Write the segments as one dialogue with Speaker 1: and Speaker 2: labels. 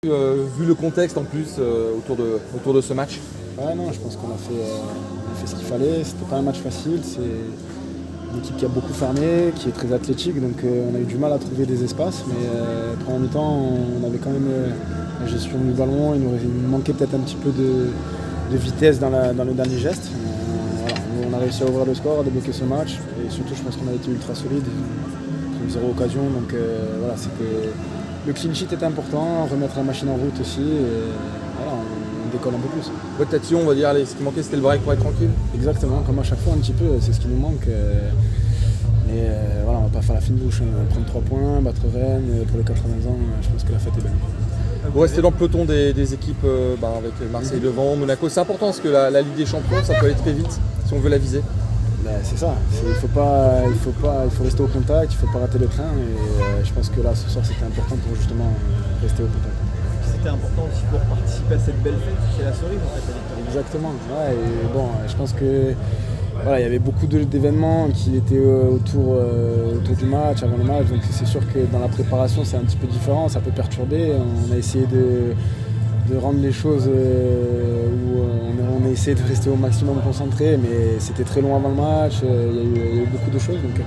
Speaker 1: Vu le contexte en plus autour de ce match?
Speaker 2: Ouais, non, je pense qu'on a fait ce qu'il fallait. C'était pas un match facile. C'est une équipe qui a beaucoup fermé, qui est très athlétique, donc on a eu du mal à trouver des espaces. Mais pendant mi-temps, on avait quand même la gestion du ballon. Il nous manquait peut-être un petit peu de vitesse dans le dernier geste. On a réussi à ouvrir le score, à débloquer ce match. Et surtout, je pense qu'on a été ultra solide. On a eu 0 occasion. Donc voilà, le clean sheet était important, remettre la machine en route aussi. Et voilà, on décolle un peu plus.
Speaker 1: Votre Tatillon, on va dire, ce qui manquait c'était le break pour être tranquille?
Speaker 2: Exactement, comme à chaque fois un petit peu, c'est ce qui nous manque. Mais voilà, on va pas faire la fine bouche. Prendre 3 points, battre Rennes pour les 80 ans, je pense que la fête est belle.
Speaker 1: Vous restez dans le peloton des équipes avec Marseille devant, Monaco. C'est important parce que la Ligue des Champions, ça peut aller très vite si on veut la viser.
Speaker 2: C'est ça, il faut rester au contact, il ne faut pas rater le train. Et je pense que là, ce soir, c'était important pour justement rester au contact.
Speaker 3: C'était important aussi pour participer à cette belle fête, c'est la cerise en fait, la victoire.
Speaker 2: Exactement, ouais, et bon, je pense que voilà, il y avait beaucoup d'événements qui étaient autour du match, avant le match, donc c'est sûr que dans la préparation c'est un petit peu différent, ça peut perturber. On a essayé de rendre les choses où on a essayé de rester au maximum concentré, mais c'était très long avant le match, il y a eu beaucoup de choses, donc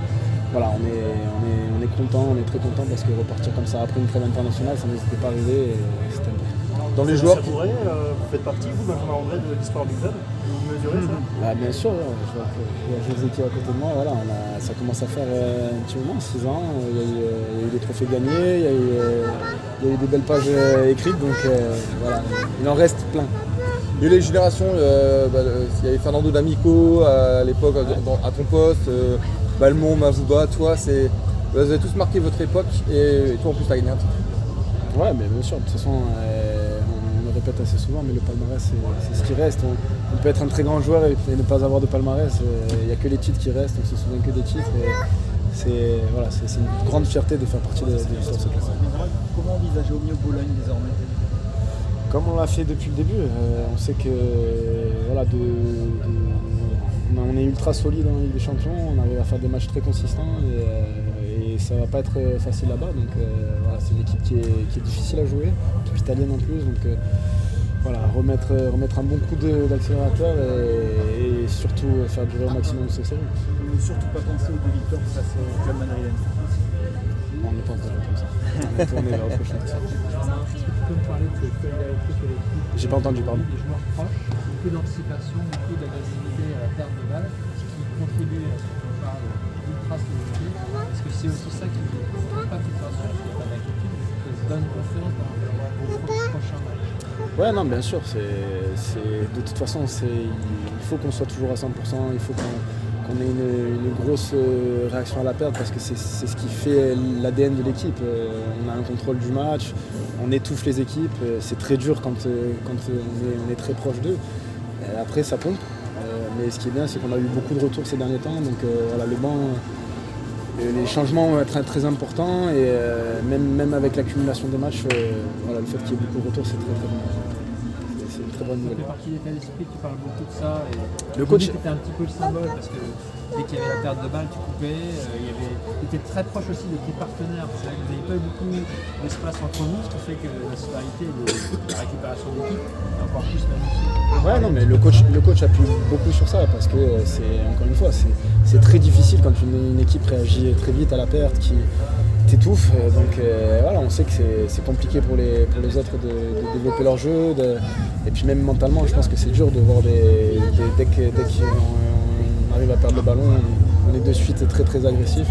Speaker 2: voilà, on est content, on est très content parce que repartir comme ça après une trêve internationale, ça ne nous était pas arrivé et c'était important.
Speaker 1: Dans les joueurs,
Speaker 4: vous faites partie, vous, Benjamin André, de l'histoire du club? Vous mesurez ça?
Speaker 2: Bien sûr, je vois que les équipes à côté de moi, voilà, ça commence à faire un petit moment, 6 ans. Il y a eu des trophées gagnés, il y a eu des belles pages écrites, donc voilà, il en reste plein.
Speaker 1: il y a eu les générations, il y avait Fernando D'Amico à l'époque à ton poste, Balmont, Mavouba, toi, vous avez tous marqué votre époque et toi en plus tu as gagné un titre.
Speaker 2: Ouais, mais bien sûr, de toute façon, on le répète assez souvent, mais le palmarès c'est ce qui reste. On peut être un très grand joueur et ne pas avoir de palmarès, il n'y a que les titres qui restent, on se souvient que des titres. C'est une grande fierté de faire partie de l'histoire de cette classe.
Speaker 3: Comment envisager au mieux Bologne désormais?
Speaker 2: Comme on l'a fait depuis le début, on sait que voilà, on est ultra solide en Ligue des Champions, on arrive à faire des matchs très consistants et ça va pas être facile là-bas. Donc voilà, c'est une équipe qui est difficile à jouer, une équipe italienne en plus. Donc voilà, remettre un bon coup d'accélérateur et surtout faire durer au maximum de ces séries.
Speaker 3: Ne surtout pas penser aux 2 victoires face au Club madrilène.
Speaker 2: On n'est pas encore comme ça. On est tourné vers autre chose.
Speaker 5: Est-ce que tu peux me parler de cette solidarité collective?
Speaker 2: J'ai pas entendu, pardon.
Speaker 5: Des joueurs proches, beaucoup d'anticipation, beaucoup d'agressivité à la perte de balle, ce qui contribue à ce qu'on parle d'ultra-solidité. Est-ce que c'est aussi ça qui ne fait pas toute façon, il n'y a pas d'inquiétude, mais qui donne confiance dans vos prochains matchs?
Speaker 2: Ouais, non, bien sûr. De toute façon, il faut qu'on soit toujours à 100%, il faut qu'on ait une grosse réaction à la perte parce que c'est ce qui fait l'ADN de l'équipe. On a un contrôle du match, on étouffe les équipes, c'est très dur quand on est très proche d'eux. Après, ça pompe, mais ce qui est bien, c'est qu'on a eu beaucoup de retours ces derniers temps, donc voilà, le banc, les changements vont être très importants et même avec l'accumulation des matchs, voilà, le fait qu'il y ait beaucoup de retours, c'est très très bon. C'est une très bonne
Speaker 5: Ça
Speaker 2: nouvelle.
Speaker 5: fait partie de l'état d'esprit, tu parles beaucoup de ça. Et
Speaker 2: Le coach
Speaker 5: était un petit peu le symbole parce que dès qu'il y avait la perte de balle, tu coupais. Tu étais très proche aussi de tes partenaires. C'est vrai que vous n'avez pas eu beaucoup d'espace entre vous, ce qui fait que la solidarité de la récupération d'équipe est encore plus magnifique.
Speaker 2: Ouais, non, mais le coach appuie beaucoup sur ça parce que encore une fois, c'est très difficile quand une équipe réagit très vite à la perte, qui t'étouffe. Donc voilà, on sait que c'est compliqué pour les autres de développer leur jeu. Et puis même mentalement, je pense que c'est dur de voir dès qu'on arrive à perdre le ballon, on est de suite très très agressif.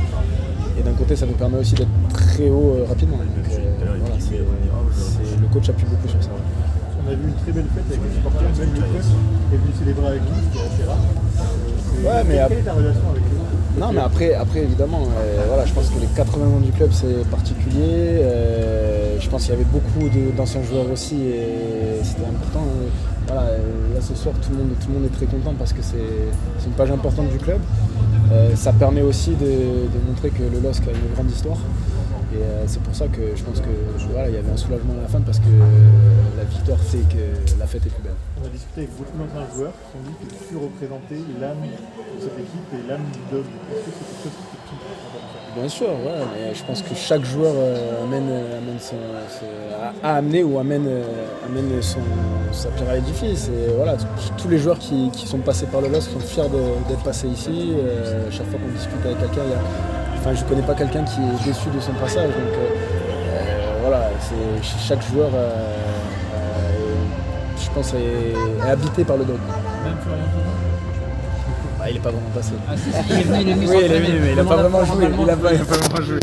Speaker 2: Et d'un côté, ça nous permet aussi d'être très haut rapidement. Donc voilà, le coach appuie beaucoup sur ça. Ouais.
Speaker 4: On a vu une très belle fête avec les supporters, même le coach est venu célébrer avec nous, c'était assez rare.
Speaker 2: Ouais, mais
Speaker 4: quelle est ta relation avec eux?
Speaker 2: Non, mais après évidemment, voilà, je pense que les 80 ans du club c'est particulier. Je pense qu'il y avait beaucoup d'anciens joueurs aussi et c'était important. Voilà, là ce soir tout le monde est très content parce que c'est une page importante du club. Ça permet aussi de montrer que le LOSC a une grande histoire. Et c'est pour ça que je pense que voilà, il y avait un soulagement à la fin parce que la victoire fait que la fête est plus belle.
Speaker 4: On a discuté avec beaucoup d'anciens joueurs qui ont dit que tu représenter l'âme de cette équipe et l'âme du dog. Est-ce que c'est quelque chose qui
Speaker 2: Bien sûr, ouais, mais je pense que chaque joueur amène sa pierre à l'édifice. Et voilà, tous les joueurs qui sont passés par le LOSC sont fiers d'être passés ici. Chaque fois qu'on discute avec quelqu'un, je ne connais pas quelqu'un qui est déçu de son passage. Donc voilà, chaque joueur, je pense, est habité par le dog.
Speaker 5: Même Florian Thauvin.
Speaker 2: Il n'est pas vraiment passé.
Speaker 5: Ah si, il est venu
Speaker 2: Oui, il est venu, mais il n'a pas vraiment joué.
Speaker 5: Normalement,
Speaker 2: Il n'a pas vraiment joué.